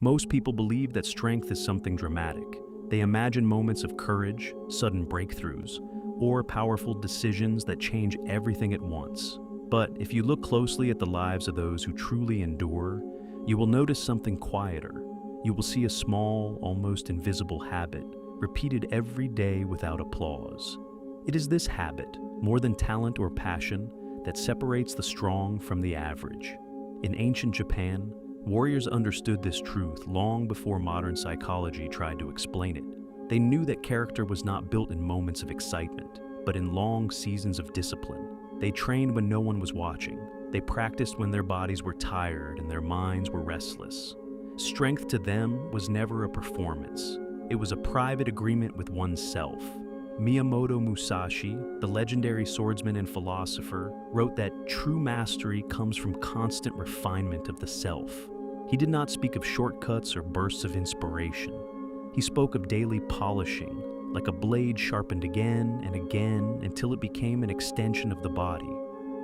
Most people believe that strength is something dramatic. They imagine moments of courage, sudden breakthroughs, or powerful decisions that change everything at once. But if you look closely at the lives of those who truly endure, you will notice something quieter. You will see a small, almost invisible habit, repeated every day without applause. It is this habit, more than talent or passion, that separates the strong from the average. In ancient Japan, warriors understood this truth long before modern psychology tried to explain it. They knew that character was not built in moments of excitement, but in long seasons of discipline. They trained when no one was watching. They practiced when their bodies were tired and their minds were restless. Strength to them was never a performance. It was a private agreement with oneself. Miyamoto Musashi, the legendary swordsman and philosopher, wrote that true mastery comes from constant refinement of the self. He did not speak of shortcuts or bursts of inspiration. He spoke of daily polishing, like a blade sharpened again and again until it became an extension of the body.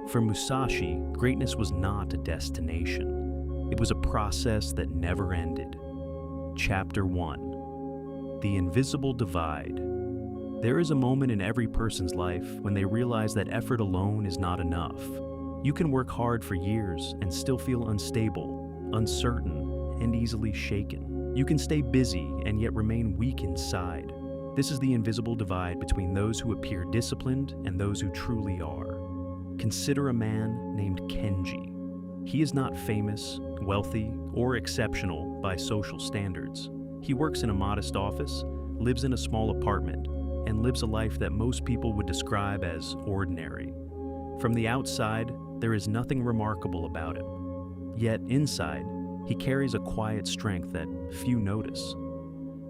For Musashi, greatness was not a destination. It was a process that never ended. Chapter 1. The Invisible Divide. There is a moment in every person's life when they realize that effort alone is not enough. You can work hard for years and still feel unstable, uncertain, and easily shaken. You can stay busy and yet remain weak inside. This is the invisible divide between those who appear disciplined and those who truly are. Consider a man named Kenji. He is not famous, wealthy, or exceptional by social standards. He works in a modest office, lives in a small apartment, and lives a life that most people would describe as ordinary. From the outside, there is nothing remarkable about him. Yet inside, he carries a quiet strength that few notice.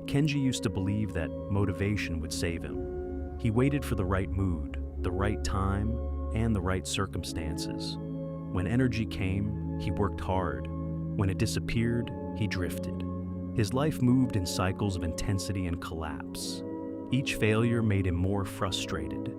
Kenji used to believe that motivation would save him. He waited for the right mood, the right time, and the right circumstances. When energy came, he worked hard. When it disappeared, he drifted. His life moved in cycles of intensity and collapse. Each failure made him more frustrated,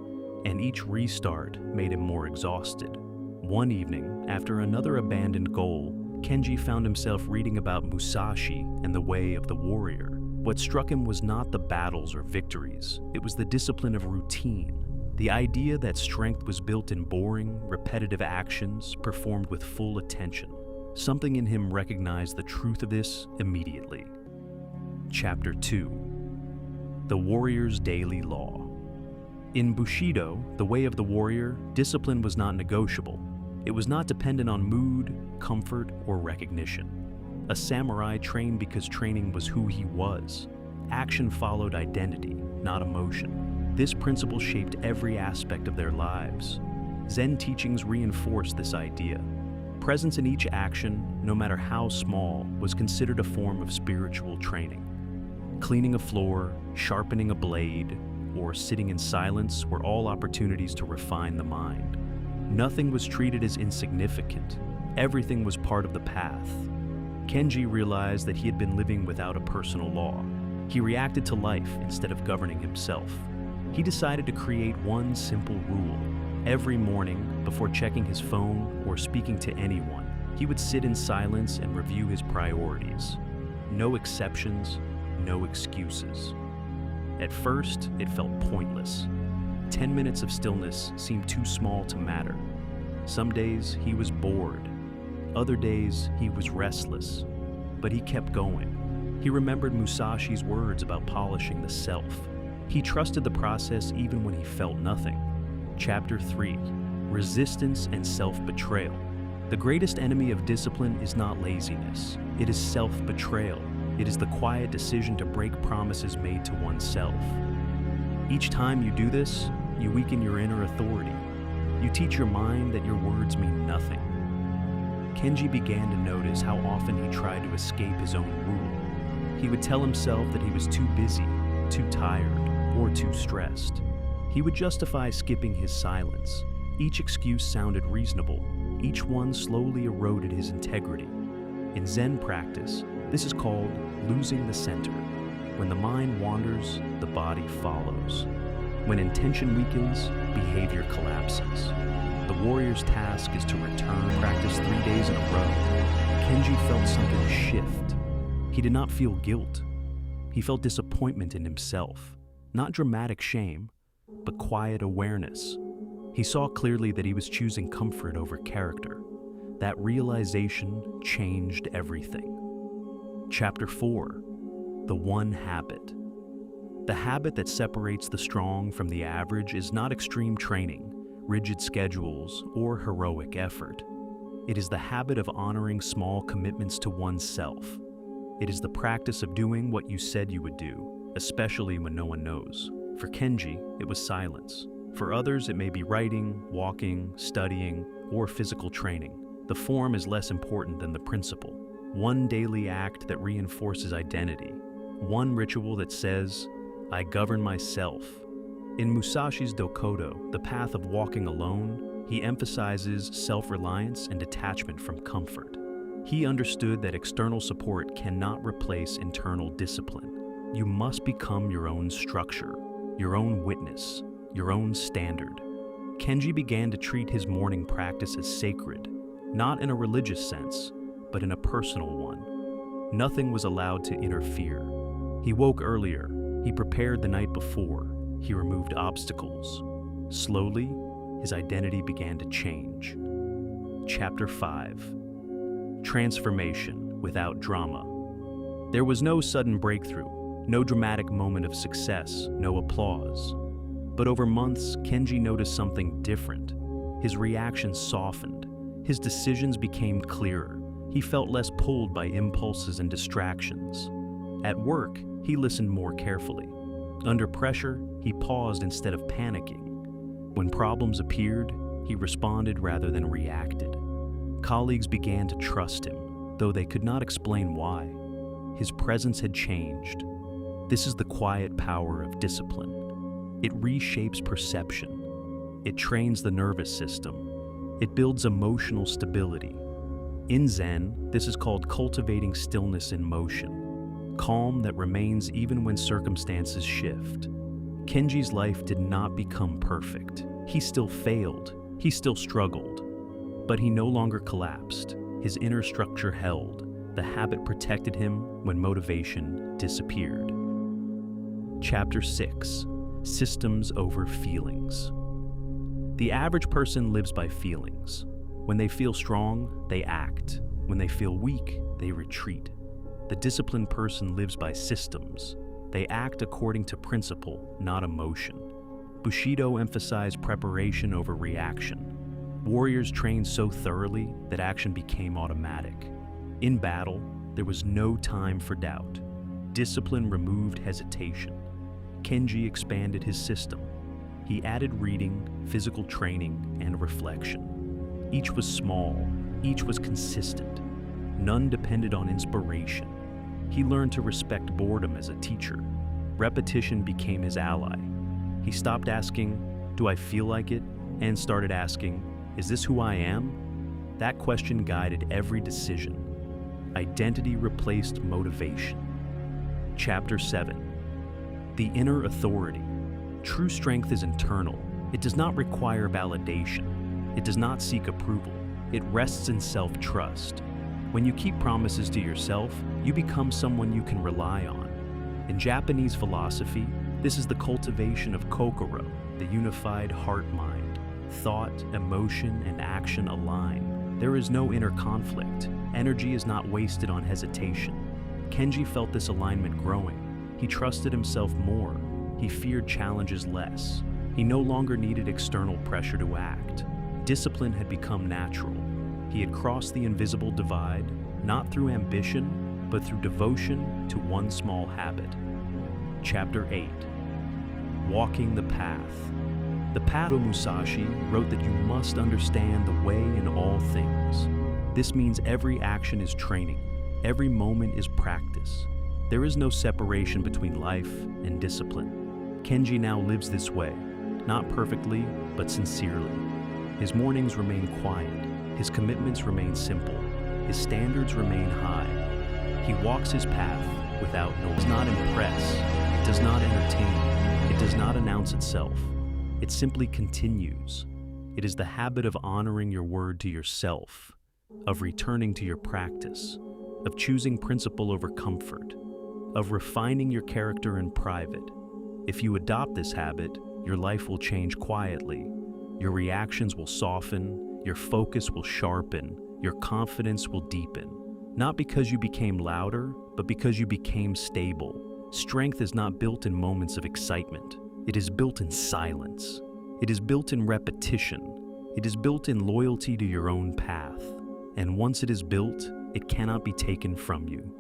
and each restart made him more exhausted. One evening, after another abandoned goal, Kenji found himself reading about Musashi and the way of the warrior. What struck him was not the battles or victories, it was the discipline of routine. The idea that strength was built in boring, repetitive actions performed with full attention. Something in him recognized the truth of this immediately. Chapter 2. The Warrior's Daily Law. In Bushido, the way of the warrior, discipline was not negotiable. It was not dependent on mood, comfort, or recognition. A samurai trained because training was who he was. Action followed identity, not emotion. This principle shaped every aspect of their lives. Zen teachings reinforced this idea. Presence in each action, no matter how small, was considered a form of spiritual training. Cleaning a floor, sharpening a blade, or sitting in silence were all opportunities to refine the mind. Nothing was treated as insignificant. Everything was part of the path. Kenji realized that he had been living without a personal law. He reacted to life instead of governing himself. He decided to create one simple rule. Every morning, before checking his phone or speaking to anyone, he would sit in silence and review his priorities. No exceptions, no excuses. At first, it felt pointless. 10 minutes of stillness seemed too small to matter. Some days he was bored. Other days he was restless. But he kept going. He remembered Musashi's words about polishing the self. He trusted the process even when he felt nothing. Chapter 3. Resistance and self-betrayal. The greatest enemy of discipline is not laziness. It is self-betrayal. It is the quiet decision to break promises made to oneself. Each time you do this, you weaken your inner authority. You teach your mind that your words mean nothing. Kenji began to notice how often he tried to escape his own rule. He would tell himself that he was too busy, too tired, or too stressed. He would justify skipping his silence. Each excuse sounded reasonable. Each one slowly eroded his integrity. In Zen practice, this is called losing the center. When the mind wanders, the body follows. When intention weakens, behavior collapses. The warrior's task is to return, practice 3 days in a row. Kenji felt something shift. He did not feel guilt. He felt disappointment in himself, not dramatic shame, but quiet awareness. He saw clearly that he was choosing comfort over character. That realization changed everything. Chapter 4. The One Habit. The habit that separates the strong from the average is not extreme training, rigid schedules, or heroic effort. It is the habit of honoring small commitments to oneself. It is the practice of doing what you said you would do, especially when no one knows. For Kenji, it was silence. For others, it may be writing, walking, studying, or physical training. The form is less important than the principle. One daily act that reinforces identity. One ritual that says, I govern myself. In Musashi's Dokodo, the path of walking alone, he emphasizes self-reliance and detachment from comfort. He understood that external support cannot replace internal discipline. You must become your own structure, your own witness, your own standard. Kenji began to treat his morning practice as sacred, not in a religious sense, but in a personal one. Nothing was allowed to interfere. He woke earlier, he prepared the night before, he removed obstacles. Slowly, his identity began to change. Chapter 5. Transformation without drama. There was no sudden breakthrough, no dramatic moment of success, no applause. But over months, Kenji noticed something different. His reactions softened. His decisions became clearer. He felt less pulled by impulses and distractions. At work, he listened more carefully. Under pressure, he paused instead of panicking. When problems appeared, he responded rather than reacted. Colleagues began to trust him, though they could not explain why. His presence had changed. This is the quiet power of discipline. It reshapes perception. It trains the nervous system. It builds emotional stability. In Zen, this is called cultivating stillness in motion, calm that remains even when circumstances shift. Kenji's life did not become perfect. He still failed. He still struggled. But he no longer collapsed. His inner structure held. The habit protected him when motivation disappeared. Chapter 6. Systems over feelings. The average person lives by feelings. When they feel strong, they act. When they feel weak, they retreat. The disciplined person lives by systems. They act according to principle, not emotion. Bushido emphasized preparation over reaction. Warriors trained so thoroughly that action became automatic. In battle, there was no time for doubt. Discipline removed hesitation. Kenji expanded his system. He added reading, physical training, and reflection. Each was small, each was consistent. None depended on inspiration. He learned to respect boredom as a teacher. Repetition became his ally. He stopped asking, "Do I feel like it?" and started asking, "Is this who I am?" That question guided every decision. Identity replaced motivation. Chapter 7. The Inner Authority. True strength is internal. It does not require validation. It does not seek approval. It rests in self-trust. When you keep promises to yourself, you become someone you can rely on. In Japanese philosophy, this is the cultivation of kokoro, the unified heart-mind. Thought, emotion, and action align. There is no inner conflict. Energy is not wasted on hesitation. Kenji felt this alignment growing. He trusted himself more. He feared challenges less. He no longer needed external pressure to act. Discipline had become natural. He had crossed the invisible divide, not through ambition, but through devotion to one small habit. Chapter 8. Walking the Path. The path of Musashi wrote that you must understand the way in all things. This means every action is training. Every moment is practice. There is no separation between life and discipline. Kenji now lives this way, not perfectly, but sincerely. His mornings remain quiet. His commitments remain simple. His standards remain high. He walks his path without noise. It does not impress. It does not entertain. It does not announce itself. It simply continues. It is the habit of honoring your word to yourself, of returning to your practice, of choosing principle over comfort, of refining your character in private. If you adopt this habit, your life will change quietly. Your reactions will soften, your focus will sharpen, your confidence will deepen. Not because you became louder, but because you became stable. Strength is not built in moments of excitement. It is built in silence. It is built in repetition. It is built in loyalty to your own path. And once it is built, it cannot be taken from you.